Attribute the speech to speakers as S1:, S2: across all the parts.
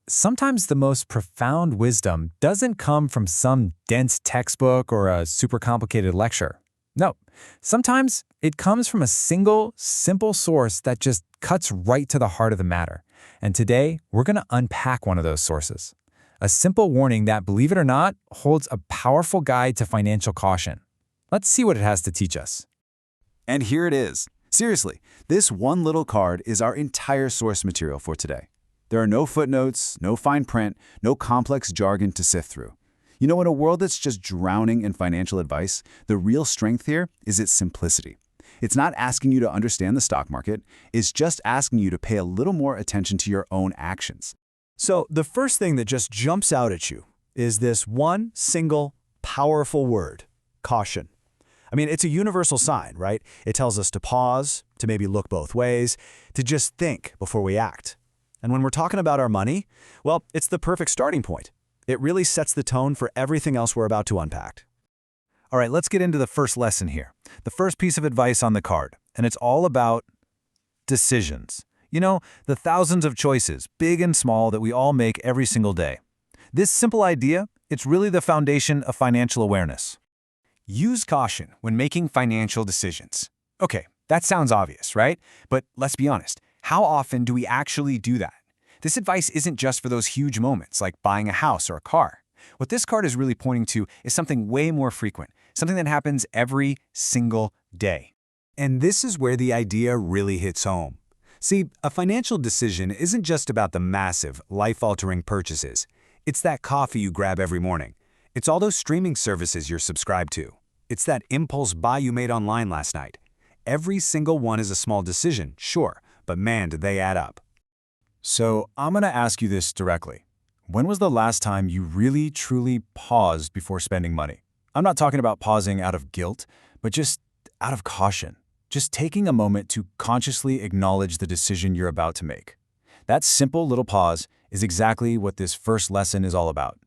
S1: Sometimes the most profound wisdom doesn't come from some dense textbook or a super complicated lecture. No, sometimes it comes from a single, simple source that just cuts right to the heart of the matter. And today, we're going to unpack one of those sources. A simple warning that, believe it or not, holds a powerful guide to financial caution. Let's see what it has to teach us.
S2: And here it is. Seriously, this one little card is our entire source material for today. There are no footnotes, no fine print, no complex jargon to sift through. In a world that's just drowning in financial advice, the real strength here is its simplicity. It's not asking you to understand the stock market, it's just asking you to pay a little more attention to your own actions.
S3: So the first thing that just jumps out at you is this one single, powerful word, caution. It's a universal sign, right? It tells us to pause, to maybe look both ways, to just think before we act. And when we're talking about our money, well, it's the perfect starting point. It really sets the tone for everything else we're about to unpack. All right, let's get into the first lesson here. The first piece of advice on the card, and it's all about decisions. The thousands of choices, big and small, that we all make every single day. This simple idea, it's really the foundation of financial awareness.
S4: Use caution when making financial decisions. Okay, that sounds obvious, right? But let's be honest, how often do we actually do that? This advice isn't just for those huge moments like buying a house or a car. What this card is really pointing to is something way more frequent, something that happens every single day.
S5: And this is where the idea really hits home. See, a financial decision isn't just about the massive, life-altering purchases. It's that coffee you grab every morning. It's all those streaming services you're subscribed to. It's that impulse buy you made online last night. Every single one is a small decision, sure, but man, do they add up.
S1: So I'm going to ask you this directly. When was the last time you really, truly paused before spending money? I'm not talking about pausing out of guilt, but just out of caution. Just taking a moment to consciously acknowledge the decision you're about to make. That simple little pause is exactly what this first lesson is all about.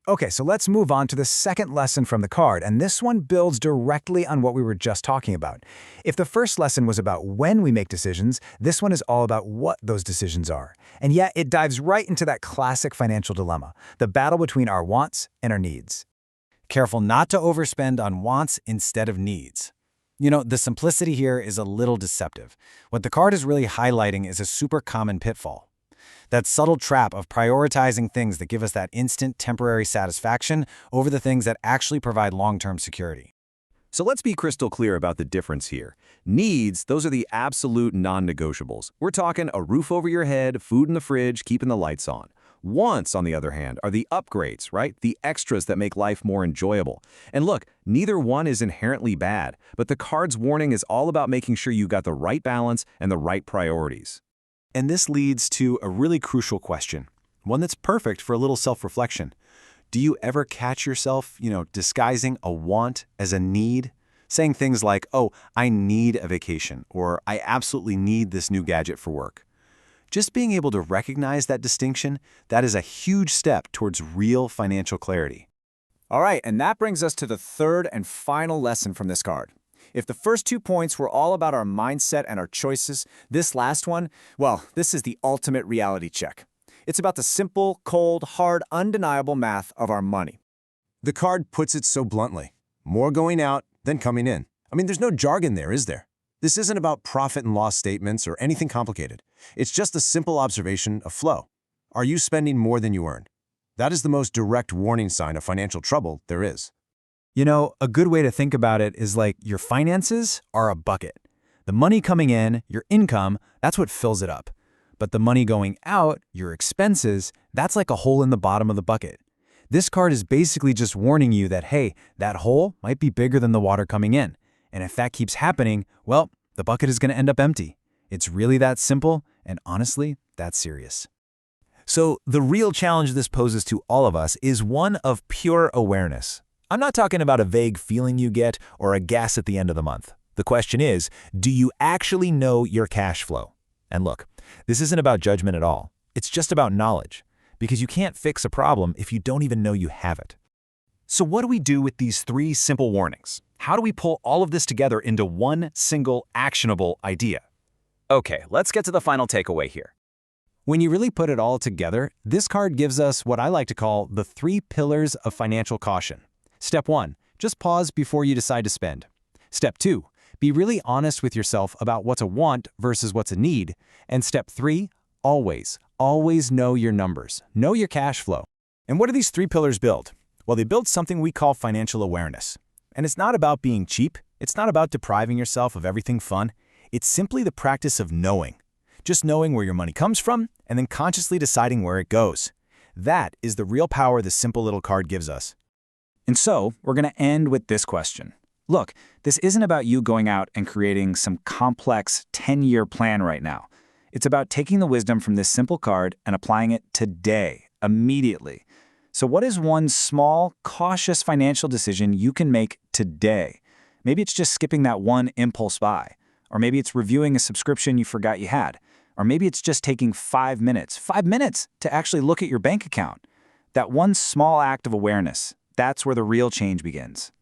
S3: Okay, so let's move on to the second lesson from the card, and this one builds directly on what we were just talking about. If the first lesson was about when we make decisions, this one is all about what those decisions are. And yet, it dives right into that classic financial dilemma, the battle between our wants and our needs.
S1: Careful not to overspend on wants instead of needs. The simplicity here is a little deceptive. What the card is really highlighting is a super common pitfall. That subtle trap of prioritizing things that give us that instant temporary satisfaction over the things that actually provide long-term security.
S2: So let's be crystal clear about the difference here. Needs, those are the absolute non-negotiables. We're talking a roof over your head, food in the fridge, keeping the lights on. Wants, on the other hand, are the upgrades, right? The extras that make life more enjoyable. And look, neither one is inherently bad, but the card's warning is all about making sure you got the right balance and the right priorities.
S3: And this leads to a really crucial question, one that's perfect for a little self-reflection. Do you ever catch yourself, disguising a want as a need? Saying things like, oh, I need a vacation, or I absolutely need this new gadget for work. Just being able to recognize that distinction, that is a huge step towards real financial clarity.
S4: All right, and that brings us to the third and final lesson from this card. If the first 2 points were all about our mindset and our choices, this last one, well, this is the ultimate reality check. It's about the simple, cold, hard, undeniable math of our money.
S6: The card puts it so bluntly. More going out than coming in. There's no jargon there, is there? This isn't about profit and loss statements or anything complicated. It's just a simple observation of flow. Are you spending more than you earn? That is the most direct warning sign of financial trouble there is.
S3: A good way to think about it is like your finances are a bucket. The money coming in, your income, that's what fills it up. But the money going out, your expenses, that's like a hole in the bottom of the bucket. This card is basically just warning you that, hey, that hole might be bigger than the water coming in. And if that keeps happening, well, the bucket is going to end up empty. It's really that simple, and honestly, that's serious.
S5: So the real challenge this poses to all of us is one of pure awareness. I'm not talking about a vague feeling you get or a guess at the end of the month. The question is, do you actually know your cash flow? And look, this isn't about judgment at all. It's just about knowledge, because you can't fix a problem if you don't even know you have it.
S3: So what do we do with these 3 simple warnings? How do we pull all of this together into one single actionable idea?
S4: Okay, let's get to the final takeaway here.
S1: When you really put it all together, this card gives us what I like to call the 3 pillars of financial caution. Step 1, just pause before you decide to spend. Step 2, be really honest with yourself about what's a want versus what's a need. And step 3, always know your numbers. Know your cash flow.
S3: And what do these 3 pillars build? Well, they build something we call financial awareness. And it's not about being cheap. It's not about depriving yourself of everything fun. It's simply the practice of knowing. Just knowing where your money comes from and then consciously deciding where it goes. That is the real power this simple little card gives us.
S4: And so, we're going to end with this question. Look, this isn't about you going out and creating some complex 10-year plan right now. It's about taking the wisdom from this simple card and applying it today, immediately. So what is one small, cautious financial decision you can make today? Maybe it's just skipping that one impulse buy. Or maybe it's reviewing a subscription you forgot you had. Or maybe it's just taking 5 minutes to actually look at your bank account. That one small act of awareness, that's where the real change begins.